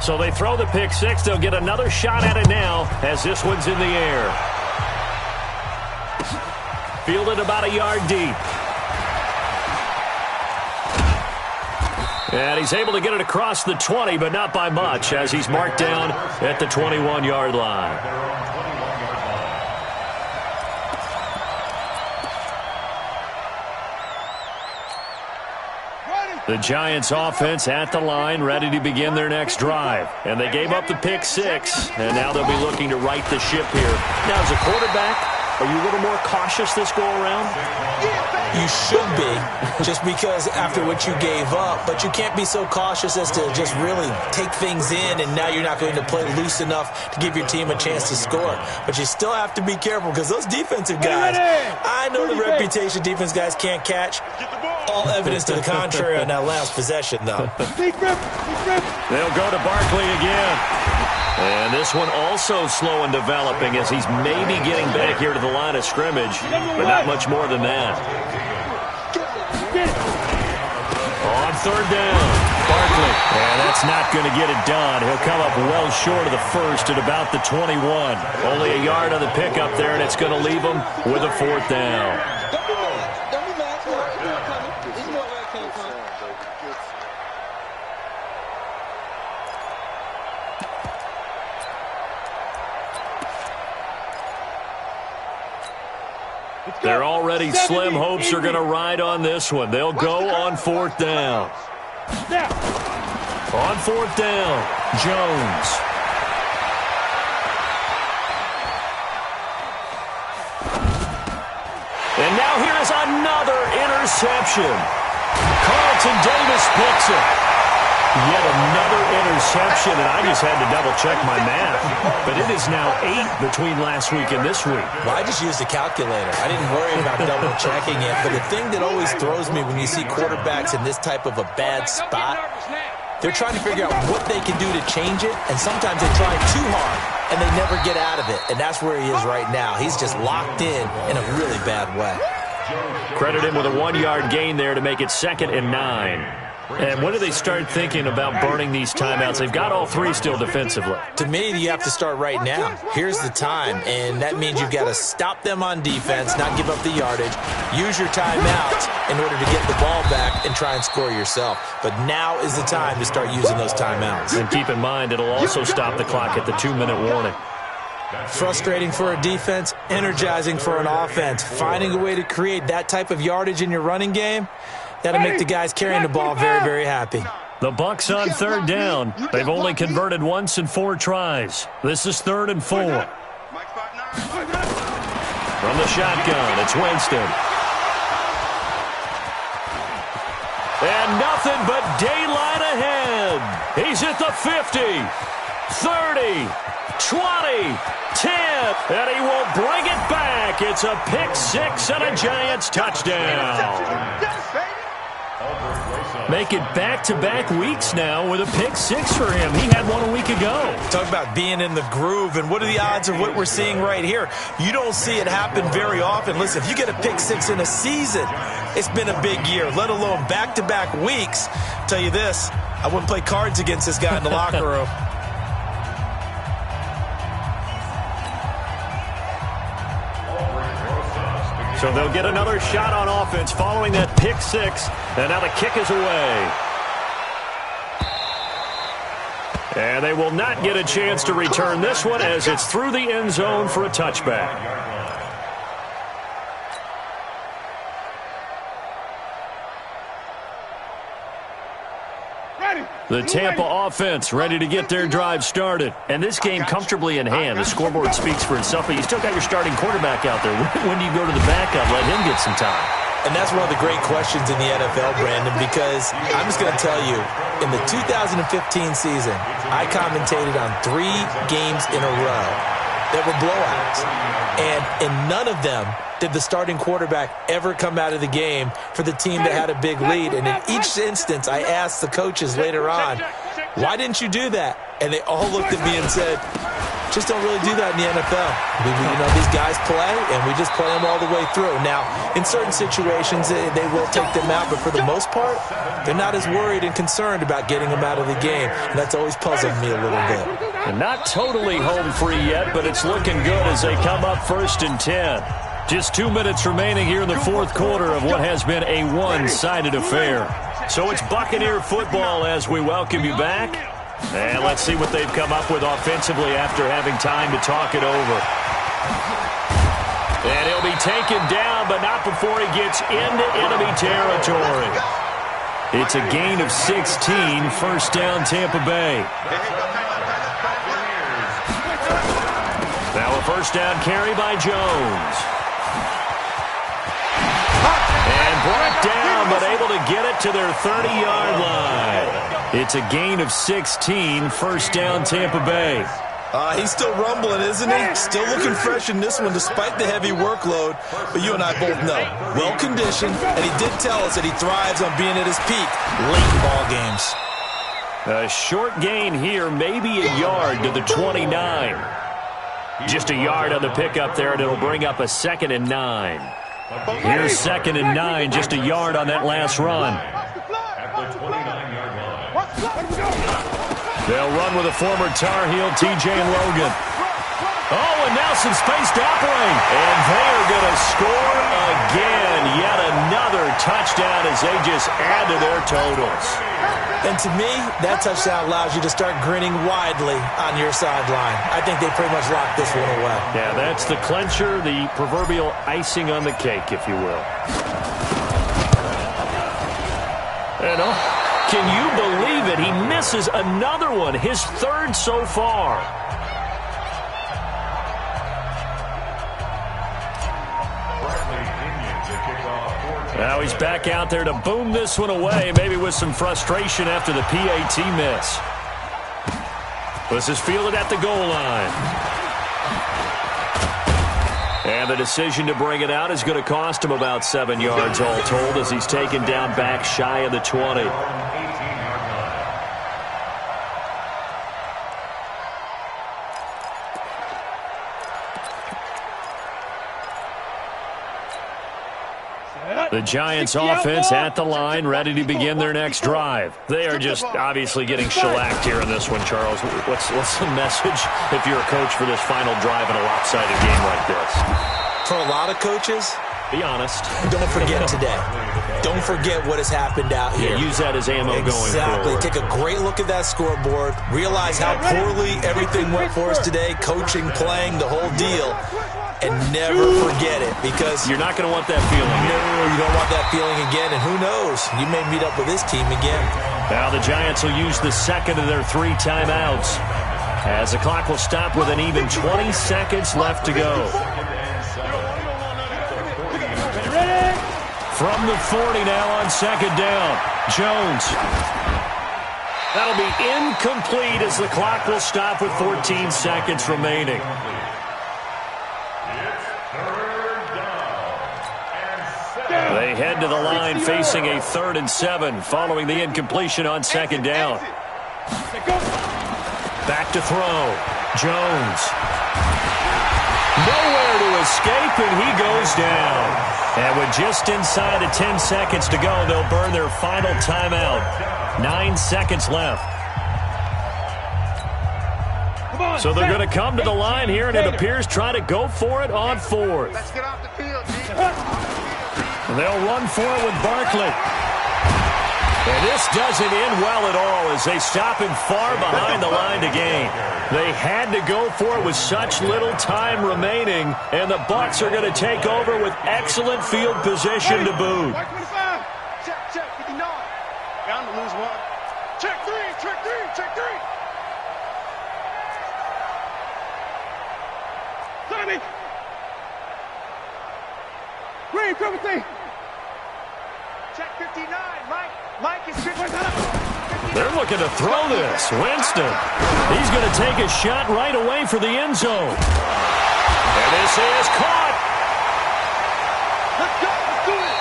So they throw the pick six. They'll get another shot at it now as this one's in the air. Fielded about a yard deep. And he's able to get it across the 20, but not by much, as he's marked down at the 21-yard line. The Giants offense at the line, ready to begin their next drive. And they gave up the pick six, and now they'll be looking to right the ship here. Now, as a quarterback, are you a little more cautious this go-around? You should be, just because after what you gave up. But you can't be so cautious as to just really take things in, and now you're not going to play loose enough to give your team a chance to score. But you still have to be careful, because those defensive guys, I know the reputation defense guys can't catch. All evidence to the contrary on that last possession, though. They'll go to Barkley again. And this one also slow in developing as he's maybe getting back here to the line of scrimmage, but not much more than that. On third down, Barkley. And that's not going to get it done. He'll come up well short of the first at about the 21. Only a yard on the pickup there, and it's going to leave him with a fourth down. Their already slim hopes are going to ride on this one. They'll go on fourth down. On fourth down, Jones. And now here is another interception. Carlton Davis picks it. Yet another interception, and I just had to double-check my math. But it is now 8 between last week and this week. Well, I just used a calculator. I didn't worry about double-checking it. But the thing that always throws me when you see quarterbacks in this type of a bad spot, they're trying to figure out what they can do to change it, and sometimes they try too hard, and they never get out of it. And that's where he is right now. He's just locked in a really bad way. Credit him with a 1-yard gain there to make it 2nd and 9. And when do they start thinking about burning these timeouts? They've got all 3 still defensively. To me, you have to start right now. Here's the time, and that means you've got to stop them on defense, not give up the yardage, use your timeouts in order to get the ball back and try and score yourself. But now is the time to start using those timeouts. And keep in mind, it'll also stop the clock at the 2-minute warning. Frustrating for a defense, energizing for an offense. Finding a way to create that type of yardage in your running game, that'll make the guys carrying the ball very, very happy. The Bucs on third down. They've only converted once in 4 tries. This is 3rd and 4. From the shotgun, it's Winston. And nothing but daylight ahead. He's at the 50, 30, 20, 10, and he will bring it back. It's a pick six and a Giants touchdown. Make it back-to-back weeks now with a pick six for him. He had one a week ago. Talk about being in the groove, and what are the odds of what we're seeing right here? You don't see it happen very often. Listen, if you get a pick six in a season, it's been a big year, let alone back-to-back weeks. I'll tell you this, I wouldn't play cards against this guy in the locker room. So they'll get another shot on offense following that pick six. And now the kick is away. And they will not get a chance to return this one as it's through the end zone for a touchback. The Tampa offense ready to get their drive started. And this game comfortably in hand. The scoreboard speaks for itself, but you still got your starting quarterback out there. When do you go to the backup? Let him get some time. And that's one of the great questions in the NFL, Brandon, because I'm just going to tell you, in the 2015 season, I commentated on 3 games in a row that were blowouts. And in none of them did the starting quarterback ever come out of the game for the team that had a big lead. And in each instance, I asked the coaches later on, why didn't you do that? And they all looked at me and said, Just don't really do that in the NFL. These guys play, and we just play them all the way through. Now, in certain situations, they will take them out, but for the most part, they're not as worried and concerned about getting them out of the game, and that's always puzzled me a little bit. And not totally home free yet, but it's looking good as they come up 1st and 10. Just 2 minutes remaining here in the fourth quarter of what has been a one-sided affair. So it's Buccaneer football as we welcome you back. And let's see what they've come up with offensively after having time to talk it over. And he'll be taken down, but not before he gets into enemy territory. It's a gain of 16, first down Tampa Bay. Now a first down carry by Jones. And brought down, but able to get it to their 30-yard line. It's a gain of 16, first down Tampa Bay. He's still rumbling, isn't he? Still looking fresh in this one despite the heavy workload. But you and I both know, well-conditioned, and he did tell us that he thrives on being at his peak late in ball games. A short gain here, maybe a yard to the 29. Just a yard on the pickup there, and it'll bring up a 2nd and 9. Here's 2nd and 9, just a yard on that last run. They'll run with a former Tar Heel, TJ Logan. Oh, and now some space to operate. And they are going to score again. Yet another touchdown as they just add to their totals. And to me, that touchdown allows you to start grinning widely on your sideline. I think they pretty much locked this one away. Yeah, that's the clincher, the proverbial icing on the cake, if you will. And can you believe it? He misses another one, his 3rd so far. Now he's back out there to boom this one away, maybe with some frustration after the PAT miss. This is fielded at the goal line. And the decision to bring it out is going to cost him about 7 yards all told as he's taken down back shy of the 20. The Giants offense at the line, ready to begin their next drive. They are just obviously getting shellacked here in this one, Charles. What's the message if you're a coach for this final drive in a lopsided game like this? For a lot of coaches, be honest. Don't forget today. Don't forget what has happened out here. Yeah, use that as ammo going forward. Exactly. Take a great look at that scoreboard. Realize how poorly everything went for us today. Coaching, playing, the whole deal. And never forget it, because you're not going to want that feeling. No, you don't want that feeling again. And who knows? You may meet up with this team again. Now the Giants will use the 2nd of their 3 timeouts as the clock will stop with an even 20 seconds left to go. From the 40 now on 2nd down. Jones. That'll be incomplete as the clock will stop with 14 seconds remaining. They head to the line facing a 3rd and 7 following the incompletion on 2nd down. Back to throw. Jones. Nowhere to escape, and he goes down. And with just inside of 10 seconds to go, they'll burn their final timeout. 9 seconds left. So they're going to come to the line here, and it appears try to go for it on 4th. Let's get off the field, They'll run for it with Barkley. And this doesn't end well at all as they stop him far behind the line to gain. They had to go for it with such little time remaining, and the Bucs are going to take over with excellent field position to boot. Check, 59. Bound to lose one. Check 3, check 3, check 3. Tommy. Green, cover 3. Check 59, Mike is 59. They're looking to throw this. Winston. He's going to take a shot right away for the end zone. And this is caught. Let's go, let's do it.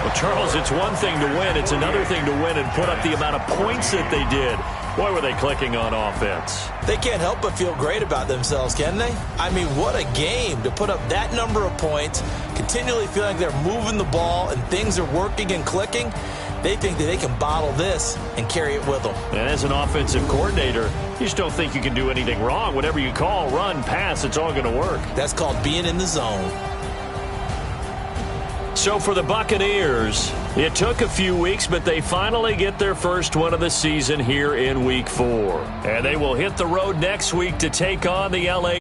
Well, Charles, it's one thing to win. It's another thing to win and put up the amount of points that they did. Boy, were they clicking on offense. They can't help but feel great about themselves, can they? I mean, what a game to put up that number of points, continually feeling like they're moving the ball and things are working and clicking. They think that they can bottle this and carry it with them. And as an offensive coordinator, you just don't think you can do anything wrong. Whatever you call, run, pass, it's all going to work. That's called being in the zone. So for the Buccaneers, it took a few weeks, but they finally get their first win of the season here in Week 4. And they will hit the road next week to take on the LA